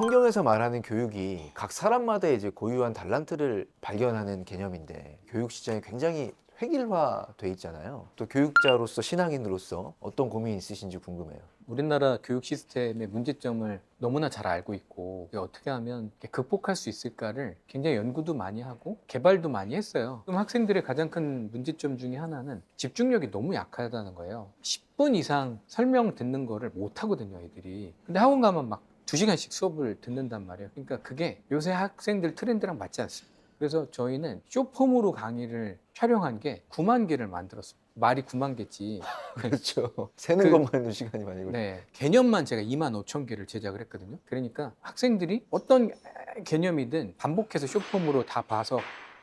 성경에서 말하는 교육이 각 사람마다 이제 고유한 달란트를 발견하는 개념인데 교육 시장이 굉장히 획일화돼 있잖아요. 또 교육자로서 신앙인으로서 어떤 고민이 있으신지 궁금해요. 우리나라 교육 시스템의 문제점을 너무나 잘 알고 있고 이게 어떻게 하면 이렇게 극복할 수 있을까를 굉장히 연구도 많이 하고 개발도 많이 했어요. 그럼 학생들의 가장 큰 문제점 중에 하나는 집중력이 너무 약하다는 거예요. 10분 이상 설명 듣는 거를 못 하거든요, 애들이. 근데 학원 가면 막 2시간씩 수업을 듣는단 말이에요. 그러니까 그게 요새 학생들 트렌드랑 맞지 않습니다. 그래서 저희는 쇼폼으로 강의를 촬영한 게 9만 개를 만들었습니다. 말이 9만 개지. 그렇죠. 세는 그- 것만 해도 시간이 많이 걸려요. 네, 개념만 제가 2만 5천 개를 제작을 했거든요. 그러니까 학생들이 어떤 개념이든 반복해서 쇼폼으로 다 봐서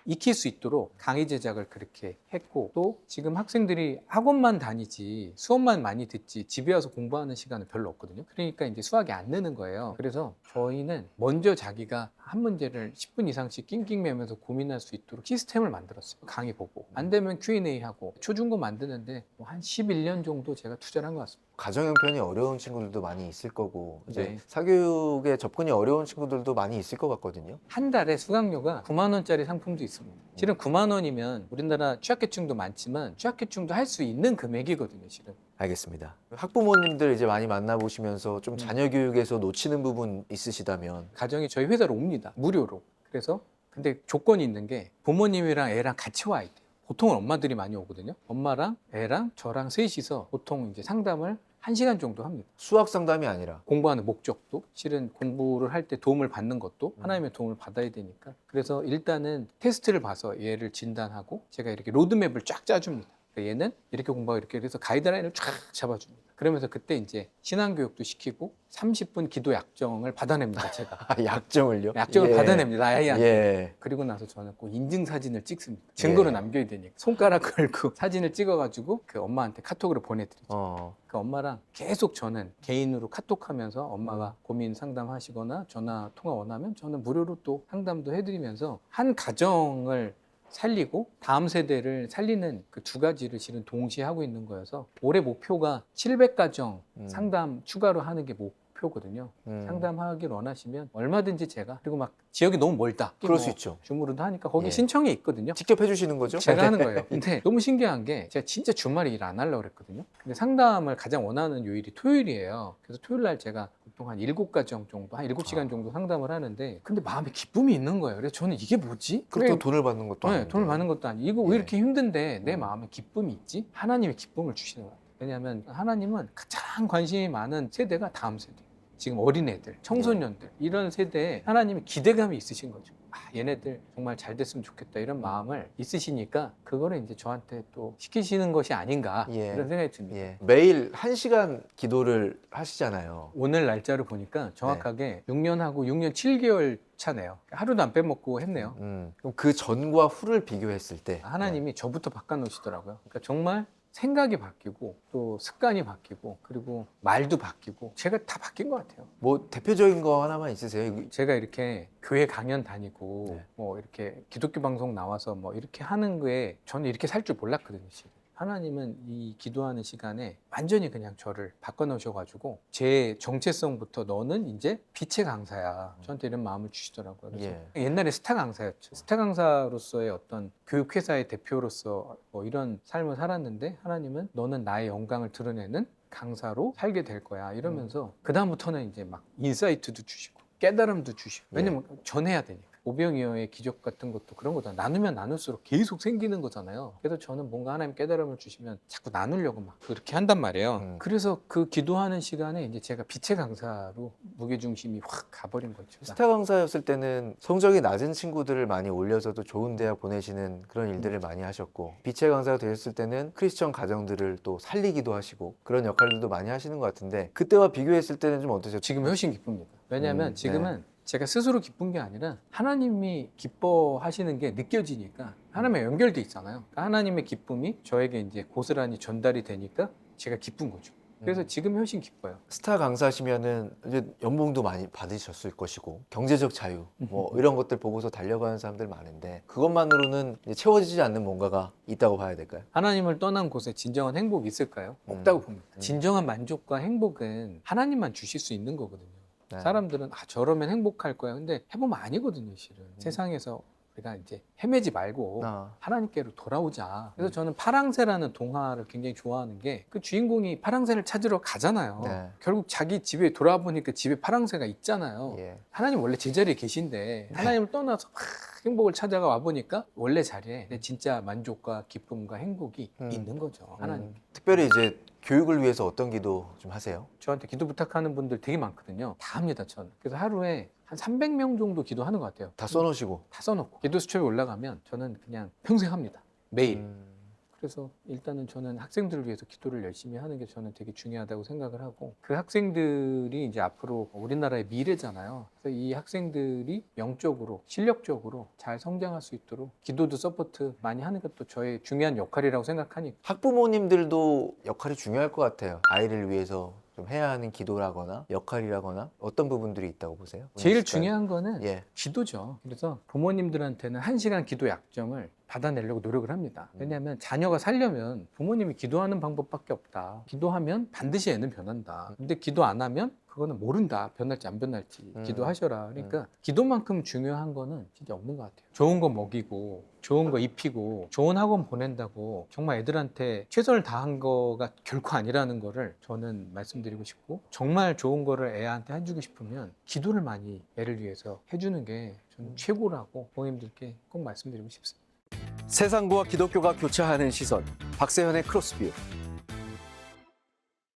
익힐 수 있도록 강의 제작을 그렇게 했고, 또 지금 학생들이 학원만 다니지 수업만 많이 듣지 집에 와서 공부하는 시간은 별로 없거든요. 그러니까 이제 수학이 안 느는 거예요. 그래서 저희는 먼저 자기가 한 문제를 10분 이상씩 낑낑매면서 고민할 수 있도록 시스템을 만들었어요. 강의 보고 안 되면 Q&A 하고 초중고 만드는데 한 11년 정도 제가 투자를 한 것 같습니다. 가정 형편이 어려운 친구들도 많이 있을 거고 이제 네. 사교육에 접근이 어려운 친구들도 많이 있을 것 같거든요. 한 달에 수강료가 9만 원짜리 상품도 있습니다. 실은 9만 원이면 우리나라 취약계층도 많지만 취약계층도 할 수 있는 금액이거든요, 실은. 알겠습니다. 학부모님들 이제 많이 만나보시면서 좀 자녀 교육에서 놓치는 부분 있으시다면 가정이 저희 회사로 옵니다. 무료로. 그래서 근데 조건이 있는 게 부모님이랑 애랑 같이 와야 돼요. 보통은 엄마들이 많이 오거든요. 엄마랑 애랑 저랑 셋이서 보통 이제 상담을 1시간 정도 합니다. 수학 상담이 아니라 공부하는 목적도 실은 공부를 할 때 도움을 받는 것도 하나님의 도움을 받아야 되니까 그래서 일단은 테스트를 봐서 얘를 진단하고 제가 이렇게 로드맵을 쫙 짜줍니다. 그러니까 얘는 이렇게 공부하고 이렇게 해서 가이드라인을 쫙 잡아줍니다. 그러면서 그때 이제 신앙교육도 시키고 30분 기도 약정을 받아냅니다. 제가 약정을요? 약정을 예. 받아냅니다. 아이한테. 예. 그리고 나서 저는 꼭 인증사진을 찍습니다. 증거로 예. 남겨야 되니까 손가락 걸고 사진을 찍어가지고 그 엄마한테 카톡으로 보내드리죠. 그 엄마랑 계속 저는 개인으로 카톡하면서 엄마가 고민 상담하시거나 전화 통화 원하면 저는 무료로 또 상담도 해드리면서 한 가정을 살리고 다음 세대를 살리는 그 두 가지를 실은 동시에 하고 있는 거여서 올해 목표가 700가정 상담 추가로 하는 게 목표거든요. 상담하길 원하시면 얼마든지 제가 그리고 막 지역이 너무 멀다. 그럴 수 있죠. 주무르도 하니까 거기 예. 신청이 있거든요. 직접 해주시는 거죠? 제가 하는 거예요. 근데 너무 신기한 게 제가 진짜 주말에 일 안 하려고 그랬거든요. 근데 상담을 가장 원하는 요일이 토요일이에요. 그래서 토요일 날 제가 보통 한 7가정 정도, 한 7시간 정도 상담을 하는데 근데 마음에 기쁨이 있는 거예요. 그래서 저는 이게 뭐지? 그리고 또 돈을 받는 것도 네, 아닌데. 돈을 받는 것도 아니고 이거 왜 예. 이렇게 힘든데 내 마음에 기쁨이 있지? 하나님이 기쁨을 주시는 거예요. 왜냐하면 하나님은 가장 관심이 많은 세대가 다음 세대. 지금 어린애들, 청소년들 이런 세대에 하나님이 기대감이 있으신 거죠. 얘네들 정말 잘 됐으면 좋겠다 이런 마음을 있으시니까 그거를 이제 저한테 또 시키시는 것이 아닌가 예. 이런 생각이 듭니다. 예. 매일 1시간 기도를 하시잖아요. 오늘 날짜를 보니까 정확하게 6년하고 6년 7개월 차네요. 하루도 안 빼먹고 했네요. 그럼 그 전과 후를 비교했을 때 하나님이 저부터 바꿔놓으시더라고요. 그러니까 정말 생각이 바뀌고 또 습관이 바뀌고 그리고 말도 바뀌고 제가 다 바뀐 것 같아요. 뭐 대표적인 거 하나만 있으세요? 제가 이렇게 교회 강연 다니고 네. 뭐 이렇게 기독교 방송 나와서 뭐 이렇게 하는 거에 저는 이렇게 살 줄 몰랐거든요. 실은. 하나님은 이 기도하는 시간에 완전히 그냥 저를 바꿔놓으셔가지고 제 정체성부터 너는 이제 빛의 강사야. 저한테 이런 마음을 주시더라고요. 그래서 예. 옛날에 스타 강사였죠. 스타 강사로서의 어떤 교육회사의 대표로서 뭐 이런 삶을 살았는데 하나님은 너는 나의 영광을 드러내는 강사로 살게 될 거야. 이러면서 그다음부터는 이제 막 인사이트도 주시고 깨달음도 주시고 왜냐면 전해야 되니까. 오병이어의 기적 같은 것도 그런 거잖아요. 나누면 나눌수록 계속 생기는 거잖아요. 그래서 저는 뭔가 하나님 깨달음을 주시면 자꾸 나누려고 막 그렇게 한단 말이에요. 그래서 그 기도하는 시간에 이제 제가 빛의 강사로 무게중심이 확 가버린 거죠. 스타 강사였을 때는 성적이 낮은 친구들을 많이 올려서도 좋은 대학 보내시는 그런 일들을 많이 하셨고 빛의 강사가 되셨을 때는 크리스천 가정들을 또 살리기도 하시고 그런 역할들도 많이 하시는 것 같은데 그때와 비교했을 때는 좀 어떠세요? 지금 훨씬 기쁩니다. 왜냐하면 지금은 네. 제가 스스로 기쁜 게 아니라 하나님이 기뻐하시는 게 느껴지니까 하나님과 연결돼 있잖아요. 그러니까 하나님의 기쁨이 저에게 이제 고스란히 전달이 되니까 제가 기쁜 거죠. 그래서 지금 훨씬 기뻐요. 스타 강사시면은 이제 연봉도 많이 받으셨을 것이고 경제적 자유 뭐 이런 것들 보고서 달려가는 사람들 많은데 그것만으로는 이제 채워지지 않는 뭔가가 있다고 봐야 될까요? 하나님을 떠난 곳에 진정한 행복이 있을까요? 없다고 봅니다. 진정한 만족과 행복은 하나님만 주실 수 있는 거거든요. 네. 사람들은 저러면 행복할 거야. 근데 해보면 아니거든요, 실은. 세상에서 우리가 이제 헤매지 말고 하나님께로 돌아오자. 그래서 저는 파랑새라는 동화를 굉장히 좋아하는 게 그 주인공이 파랑새를 찾으러 가잖아요. 네. 결국 자기 집에 돌아보니까 집에 파랑새가 있잖아요. 예. 하나님 원래 제자리에 계신데 하나님을 떠나서 막 행복을 찾아가 와보니까 원래 자리에 내 진짜 만족과 기쁨과 행복이 있는 거죠. 하나님. 특별히 이제 교육을 위해서 어떤 기도 좀 하세요? 저한테 기도 부탁하는 분들 되게 많거든요. 다 합니다, 저는. 그래서 하루에 한 300명 정도 기도하는 것 같아요. 다 써놓으시고. 다 써놓고. 기도 수첩이 올라가면 저는 그냥 평생 합니다. 매일. 그래서 일단은 저는 학생들을 위해서 기도를 열심히 하는 게 저는 되게 중요하다고 생각을 하고 그 학생들이 이제 앞으로 우리나라의 미래잖아요. 그래서 이 학생들이 영적으로 실력적으로 잘 성장할 수 있도록 기도도 서포트 많이 하는 것도 저의 중요한 역할이라고 생각하니까 학부모님들도 역할이 중요할 것 같아요. 아이를 위해서 좀 해야 하는 기도라거나 역할이라거나 어떤 부분들이 있다고 보세요? 제일 중요한 거는 예. 기도죠. 그래서 부모님들한테는 1시간 기도 약정을 받아내려고 노력을 합니다. 왜냐하면 자녀가 살려면 부모님이 기도하는 방법밖에 없다. 기도하면 반드시 애는 변한다. 근데 기도 안 하면 그거는 모른다. 변할지 안 변할지. 기도하셔라. 그러니까 기도만큼 중요한 거는 진짜 없는 것 같아요. 좋은 거 먹이고 좋은 거 입히고 좋은 학원 보낸다고 정말 애들한테 최선을 다한 거가 결코 아니라는 거를 저는 말씀드리고 싶고 정말 좋은 거를 애한테 해주고 싶으면 기도를 많이 애를 위해서 해주는 게 저는 최고라고 부모님들께 꼭 말씀드리고 싶습니다. 세상과 기독교가 교차하는 시선, 박세현의 크로스뷰.